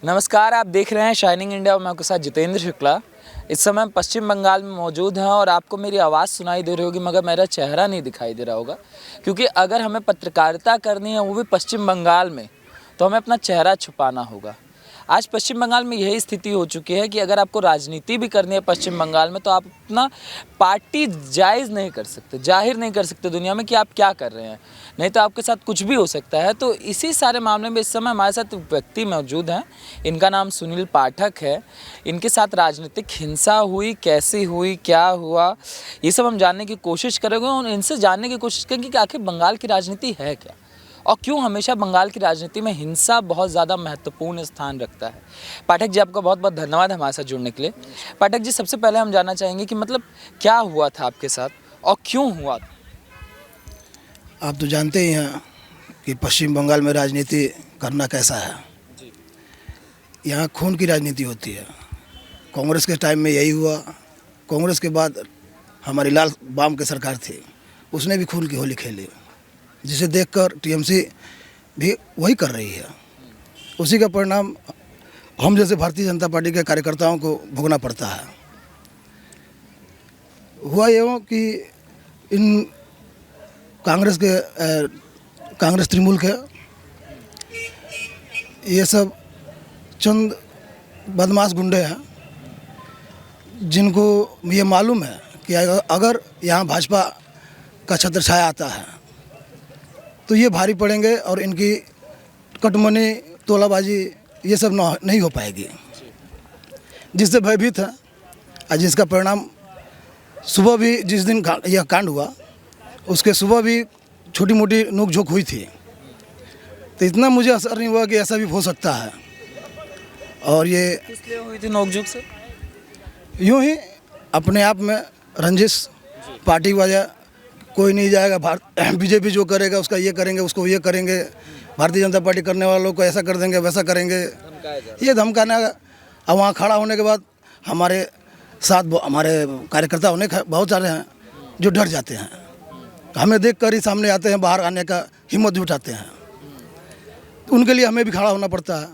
नमस्कार, आप देख रहे हैं शाइनिंग इंडिया और मैं आपके साथ जितेंद्र शुक्ला। इस समय हम पश्चिम बंगाल में मौजूद हैं और आपको मेरी आवाज़ सुनाई दे रही होगी मगर मेरा चेहरा नहीं दिखाई दे रहा होगा, क्योंकि अगर हमें पत्रकारिता करनी है वो भी पश्चिम बंगाल में, तो हमें अपना चेहरा छुपाना होगा। आज पश्चिम बंगाल में यही स्थिति हो चुकी है कि अगर आपको राजनीति भी करनी है पश्चिम बंगाल में, तो आप अपना पार्टी जायज़ नहीं कर सकते, जाहिर नहीं कर सकते दुनिया में कि आप क्या कर रहे हैं, नहीं तो आपके साथ कुछ भी हो सकता है। तो इसी सारे मामले में इस समय हमारे साथ व्यक्ति मौजूद हैं। इनका नाम सुनील पाठक है। इनके साथ राजनीतिक हिंसा हुई, कैसी हुई, क्या हुआ, ये सब हम जानने की कोशिश करेंगे और इनसे जानने की कोशिश करेंगे कि आखिर बंगाल की राजनीति है क्या और क्यों हमेशा बंगाल की राजनीति में हिंसा बहुत ज़्यादा महत्वपूर्ण स्थान रखता है। पाठक जी, आपका बहुत बहुत धन्यवाद हमारे साथ जुड़ने के लिए। पाठक जी, सबसे पहले हम जानना चाहेंगे कि मतलब क्या हुआ था आपके साथ और क्यों हुआ था? आप तो जानते ही हैं कि पश्चिम बंगाल में राजनीति करना कैसा है। यहाँ खून की राजनीति होती है। कांग्रेस के टाइम में यही हुआ। कांग्रेस के बाद हमारी लाल बाम की सरकार थी, उसने भी खून की होली खेली, जिसे देखकर टीएमसी भी वही कर रही है। उसी का परिणाम हम जैसे भारतीय जनता पार्टी के कार्यकर्ताओं को भोगना पड़ता है। हुआ यूँ कि इन कांग्रेस तृणमूल के ये सब चंद बदमाश गुंडे हैं, जिनको ये मालूम है कि अगर यहाँ भाजपा का छत्र छाया आता है तो ये भारी पड़ेंगे और इनकी कटमनी तोलाबाजी ये सब नहीं हो पाएगी, जिससे भयभीत है। और जिसका परिणाम सुबह भी जिस दिन यह कांड हुआ उसके सुबह भी छोटी मोटी नोकझोंक हुई थी, तो इतना मुझे असर नहीं हुआ कि ऐसा भी हो सकता है। और ये किस लिए हुई थी नोकझोंक से? यूँ ही अपने आप में रंजिश, पार्टी वजह कोई नहीं जाएगा, बीजेपी जो करेगा उसका ये करेंगे, उसको ये करेंगे, भारतीय जनता पार्टी करने वालों को ऐसा कर देंगे, वैसा करेंगे, ये धमकाना। और वहाँ खड़ा होने के बाद हमारे साथ हमारे कार्यकर्ता होने बहुत सारे हैं जो डर जाते हैं, हमें देख कर ही सामने आते हैं, बाहर आने का हिम्मत जुटाते हैं। तो उनके लिए हमें भी खड़ा होना पड़ता है,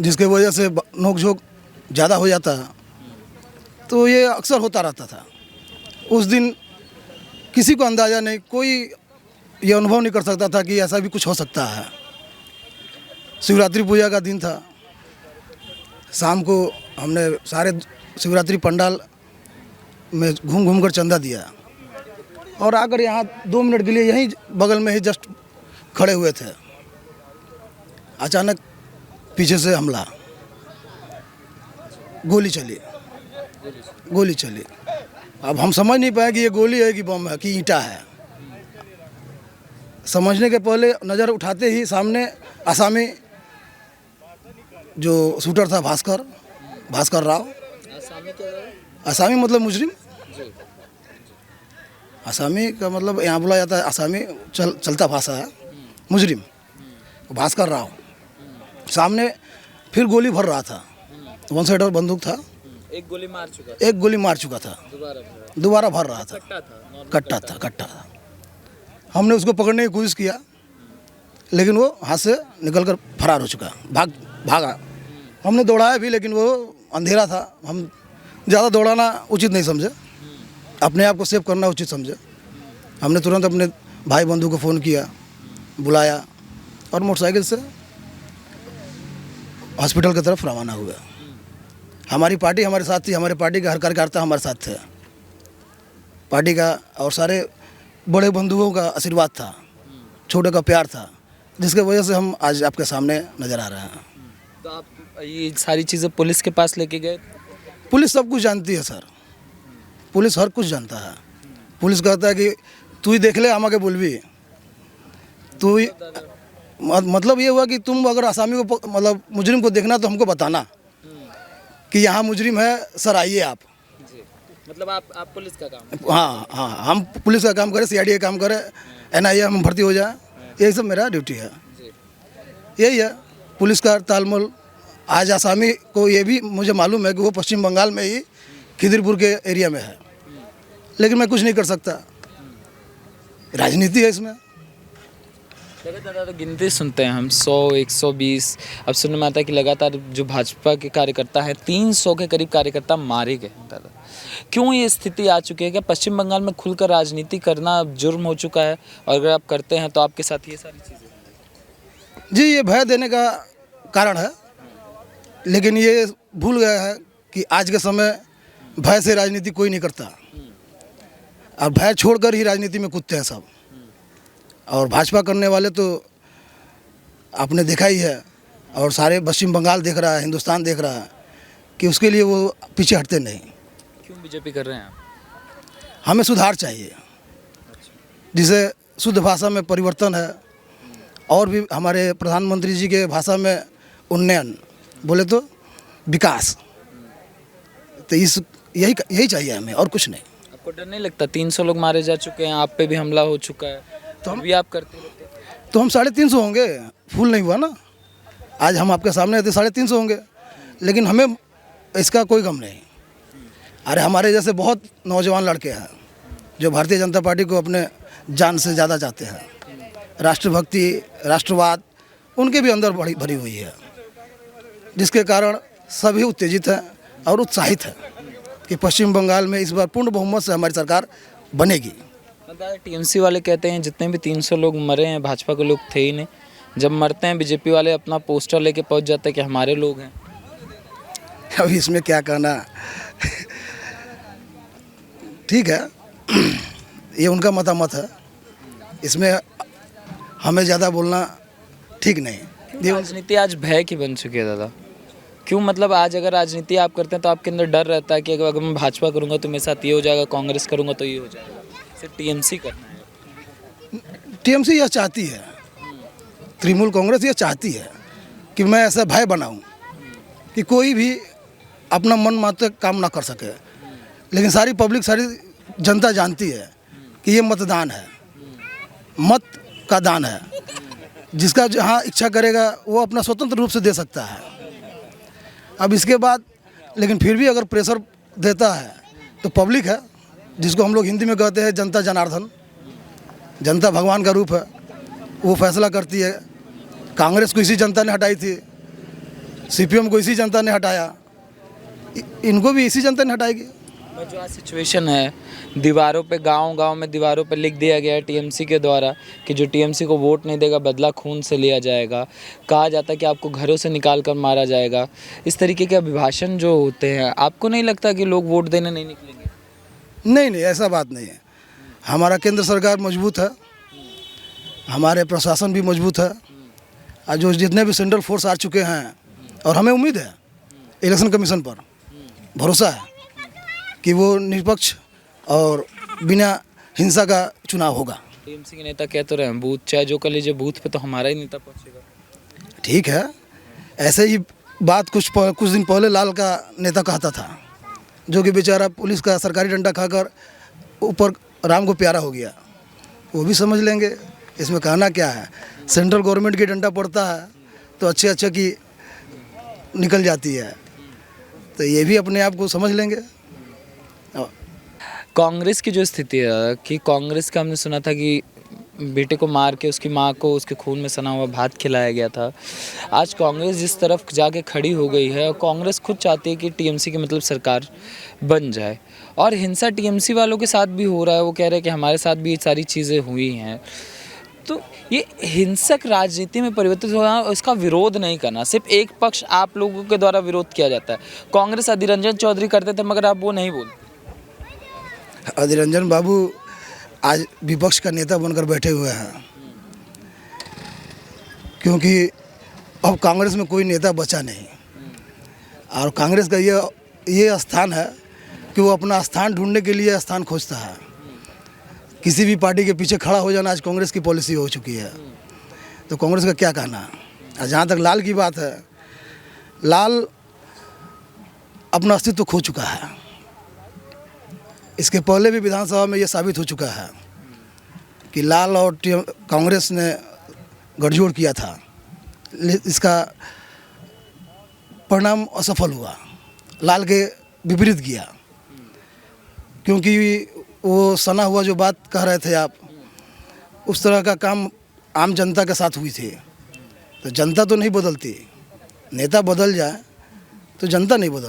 जिसके वजह से नोकझोंक ज़्यादा हो जाता है। तो ये अक्सर होता रहता था। उस दिन किसी को अंदाज़ा नहीं, कोई ये अनुभव नहीं कर सकता था कि ऐसा भी कुछ हो सकता है। शिवरात्रि पूजा का दिन था। शाम को हमने सारे शिवरात्रि पंडाल में घूम घूम कर चंदा दिया और आकर यहाँ 2 मिनट के लिए यहीं बगल में ही जस्ट खड़े हुए थे। अचानक पीछे से हमला, गोली चली। अब हम समझ नहीं पाए कि ये गोली है कि बम है कि ईंटा है। समझने के पहले नज़र उठाते ही सामने आसामी जो शूटर था भास्कर राव। आसामी मतलब मुजरिम। आसामी का मतलब यहाँ बोला जाता है, आसामी चलता भाषा है, मुजरिम भास्कर राव। सामने फिर गोली भर रहा था, 1 साइडर बंदूक था, एक गोली मार चुका था, दोबारा भर रहा था, कट्टा था। हमने उसको पकड़ने की कोशिश किया, लेकिन वो हाथ से निकलकर फरार हो चुका, भागा। हमने दौड़ाया भी, लेकिन वो अंधेरा था, हम ज़्यादा दौड़ाना उचित नहीं समझे, अपने आप को सेव करना उचित समझे। हमने तुरंत अपने भाई बंधु को फ़ोन किया, बुलाया और मोटरसाइकिल से हॉस्पिटल की तरफ रवाना हुआ। हमारी पार्टी हमारे साथ थी, हमारे पार्टी का हर कार्यकर्ता हमारे साथ थे। पार्टी का और सारे बड़े बंधुओं का आशीर्वाद था, छोटे का प्यार था, जिसके वजह से हम आज आपके सामने नज़र आ रहे हैं। तो आप ये सारी चीज़ें पुलिस के पास लेके गए? पुलिस सब कुछ जानती है सर, पुलिस हर कुछ जानता है। पुलिस कहता है कि तू ही देख ले, आमा के बोलवी तू ही। मतलब ये हुआ कि तुम अगर आसामी को मतलब मुजरिम को देखना तो हमको बताना कि यहाँ मुजरिम है सर, आइए आप। मतलब आप पुलिस का काम? हाँ, हम पुलिस का काम करें, सीआईडी का काम करें, एनआईए हम भर्ती हो जाए, यही सब मेरा ड्यूटी है। यही है पुलिस का तालमेल। आज आसामी को ये भी मुझे मालूम है कि वो पश्चिम बंगाल में ही खिदिरपुर के एरिया में है, लेकिन मैं कुछ नहीं कर सकता, राजनीति है इसमें। लगातार गिनती सुनते हैं हम 100, 120, अब सुनने में आता है कि लगातार जो भाजपा के कार्यकर्ता हैं 300 के करीब कार्यकर्ता मारे गए हैं दादा। क्यों ये स्थिति आ चुकी है? क्या पश्चिम बंगाल में खुलकर राजनीति करना अब जुर्म हो चुका है? और अगर आप करते हैं तो आपके साथ ये सारी चीज़ें। जी, ये भय देने का कारण है, लेकिन ये भूल गया है कि आज के समय भय से राजनीति कोई नहीं करता, और भय छोड़कर ही राजनीति में कूदते हैं सब। और भाजपा करने वाले तो आपने देखा ही है, और सारे पश्चिम बंगाल देख रहा है, हिंदुस्तान देख रहा है कि उसके लिए वो पीछे हटते नहीं। क्यों बीजेपी कर रहे हैं आप? हमें सुधार चाहिए, जिसे शुद्ध भाषा में परिवर्तन है, और भी हमारे प्रधानमंत्री जी के भाषा में उन्नयन, बोले तो विकास। तो यही चाहिए हमें, और कुछ नहीं। आपको डर नहीं लगता? 300 लोग मारे जा चुके हैं, आप पे भी हमला हो चुका है, तो हम भी आप करते रहते हैं। तो हम 350 होंगे, फूल नहीं हुआ ना। आज हम आपके सामने थे, 350 होंगे, लेकिन हमें इसका कोई गम नहीं। अरे हमारे जैसे बहुत नौजवान लड़के हैं जो भारतीय जनता पार्टी को अपने जान से ज़्यादा चाहते हैं। राष्ट्रभक्ति, राष्ट्रवाद उनके भी अंदर भरी हुई है, जिसके कारण सभी उत्तेजित हैं और उत्साहित हैं कि पश्चिम बंगाल में इस बार पूर्ण बहुमत से हमारी सरकार बनेगी। टीएमसी वाले कहते हैं जितने भी 300 लोग मरे हैं भाजपा के लोग थे ही नहीं। जब मरते हैं बीजेपी वाले अपना पोस्टर लेके पहुंच जाते हैं कि हमारे लोग हैं। अभी इसमें क्या कहना ठीक है, ये उनका मतामत है, इसमें हमें ज़्यादा बोलना ठीक नहीं। राजनीति आज भय की बन चुकी है दादा। क्यों? मतलब आज अगर राजनीति आप करते हैं तो आपके अंदर डर रहता है कि अगर मैं भाजपा करूंगा तो मेरे साथ ये हो जाएगा, कांग्रेस करूंगा तो ये हो जाएगा। सिर्फ टीएमसी करना है। टीएमसी यह चाहती है, तृणमूल कांग्रेस यह चाहती है कि मैं ऐसा भय बनाऊं कि कोई भी अपना मन मात्र काम ना कर सके। लेकिन सारी पब्लिक, सारी जनता जानती है कि ये मतदान है, मत का दान है। जिसका जहाँ इच्छा करेगा वो अपना स्वतंत्र रूप से दे सकता है। अब इसके बाद लेकिन फिर भी अगर प्रेशर देता है तो पब्लिक है, जिसको हम लोग हिंदी में कहते हैं जनता जनार्दन, जनता भगवान का रूप है, वो फैसला करती है। कांग्रेस को इसी जनता ने हटाई थी, सीपीएम को इसी जनता ने हटाया, इनको भी इसी जनता ने हटाएगी। जो आज सिचुएशन है, दीवारों पे गांव-गांव में दीवारों पे लिख दिया गया है टीएमसी के द्वारा कि जो टीएमसी को वोट नहीं देगा बदला खून से लिया जाएगा। कहा जाता है कि आपको घरों से निकाल कर मारा जाएगा। इस तरीके के अभिभाषण जो होते हैं, आपको नहीं लगता कि लोग वोट देने नहीं निकलेंगे? नहीं, ऐसा बात नहीं है। हमारा केंद्र सरकार मजबूत है, हमारे प्रशासन भी मजबूत है, और जो जितने भी सेंट्रल फोर्स आ चुके हैं, और हमें उम्मीद है इलेक्शन कमीशन पर भरोसा है कि वो निष्पक्ष और बिना हिंसा का चुनाव होगा। टीएमसी के नेता कह तो रहे हैं बूथ चाहे जो कर लीजिए, बूथ पे तो हमारा ही नेता पहुंचेगा। ठीक है, ऐसे ही बात कुछ दिन पहले लाल का नेता कहता था, जो कि बेचारा पुलिस का सरकारी डंडा खाकर ऊपर राम को प्यारा हो गया। वो भी समझ लेंगे, इसमें कहना क्या है। सेंट्रल गवर्नमेंट की डंडा पड़ता है तो अच्छे की निकल जाती है, तो ये भी अपने आप को समझ लेंगे। कांग्रेस की जो स्थिति है कि कांग्रेस का हमने सुना था कि बेटे को मार के उसकी माँ को उसके खून में सना हुआ भात खिलाया गया था। आज कांग्रेस जिस तरफ जाके खड़ी हो गई है, और कांग्रेस खुद चाहती है कि टीएमसी की मतलब सरकार बन जाए, और हिंसा टीएमसी वालों के साथ भी हो रहा है। वो कह रहे हैं कि हमारे साथ भी ये सारी चीज़ें हुई हैं। तो ये हिंसक राजनीति में परिवर्तित होना, इसका विरोध नहीं करना, सिर्फ एक पक्ष आप लोगों के द्वारा विरोध किया जाता है। कांग्रेस अधीर रंजन चौधरी करते थे, मगर आप वो नहीं बोलते। अधीर रंजन बाबू आज विपक्ष का नेता बनकर बैठे हुए हैं, क्योंकि अब कांग्रेस में कोई नेता बचा नहीं, और कांग्रेस का ये स्थान है कि वो अपना स्थान ढूंढने के लिए स्थान खोजता है। किसी भी पार्टी के पीछे खड़ा हो जाना आज कांग्रेस की पॉलिसी हो चुकी है। तो कांग्रेस का क्या कहना है। जहाँ तक लाल की बात है, लाल अपना अस्तित्व खो चुका है। इसके पहले भी विधानसभा में ये साबित हो चुका है कि लाल और कांग्रेस ने गठजोड़ किया था, इसका परिणाम असफल हुआ, लाल के विपरीत गया। क्योंकि वो सना हुआ जो बात कह रहे थे आप, उस तरह का काम आम जनता के साथ हुई थी। तो जनता तो नहीं बदलती, नेता बदल जाए तो जनता नहीं बदल